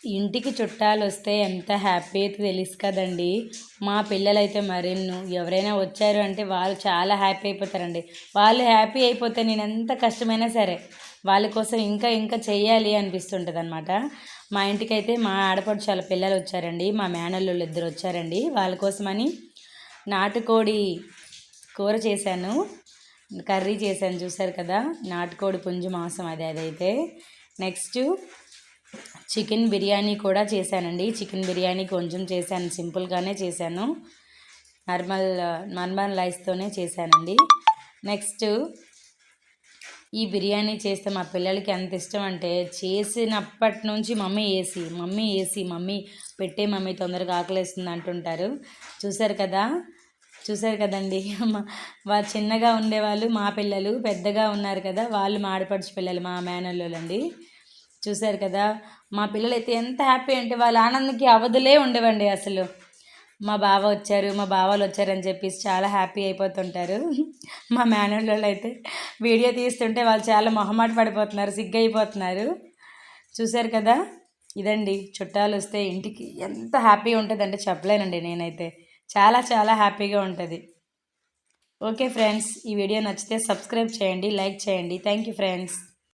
ఇంటికి చుట్టాలు వస్తే ఎంత హ్యాపీ అయితే తెలుసు కదండి. మా పిల్లలైతే మరెన్నో ఎవరైనా వచ్చారు అంటే వాళ్ళు చాలా హ్యాపీ అయిపోతారండి. వాళ్ళు హ్యాపీ అయిపోతే నేను ఎంత కష్టమైనా సరే వాళ్ళ కోసం ఇంకా ఇంకా చెయ్యాలి అనిపిస్తుంటుంది అనమాట. మా ఇంటికైతే మా ఆడపడుచు వాళ్ళ పిల్లలు వచ్చారండి, మా మేనల్లుళ్ళు ఇద్దరు వచ్చారండి. వాళ్ళ కోసమని నాటుకోడి కూర చేశాను, కర్రీ చేశాను, చూసారు కదా. నాటుకోడి పుంజు మాంసం అదైతే. నెక్స్ట్ చికెన్ బిర్యానీ కూడా చేశానండి. చికెన్ బిర్యానీ కొంచెం చేశాను, సింపుల్గానే చేశాను, నార్మల్ రైస్తోనే చేశానండి. నెక్స్ట్ ఈ బిర్యానీ చేస్తే మా పిల్లలకి ఎంత ఇష్టం అంటే చేసినప్పటి నుంచి మమ్మీ పెట్టే మమ్మీ తొందరగా ఆకలేస్తుంది అంటుంటారు. చూసారు కదండి. వాళ్ళు చిన్నగా ఉండేవాళ్ళు మా పిల్లలు, పెద్దగా ఉన్నారు కదా వాళ్ళు మా ఆడపడుచు పిల్లలు, మా మేనల్లులండి. చూసారు కదా. మా పిల్లలు అయితే ఎంత హ్యాపీ అంటే వాళ్ళ ఆనందంకి అవధులే ఉండవండి అసలు. మా బావాలు వచ్చారని చెప్పేసి చాలా హ్యాపీ అయిపోతుంటారు. మా మేనల్లోళ్ళు అయితే వీడియో తీస్తుంటే వాళ్ళు చాలా మొహమాట పడిపోతున్నారు, సిగ్గైపోతున్నారు. చూసారు కదా. ఇదండి, చుట్టాలు వస్తే ఇంటికి ఎంత హ్యాపీ ఉంటుందంటే చెప్పలేనండి. నేనైతే చాలా చాలా హ్యాపీగా ఉంటుంది. ఓకే ఫ్రెండ్స్, ఈ వీడియో నచ్చితే సబ్స్క్రైబ్ చేయండి, లైక్ చేయండి. Thank you friends.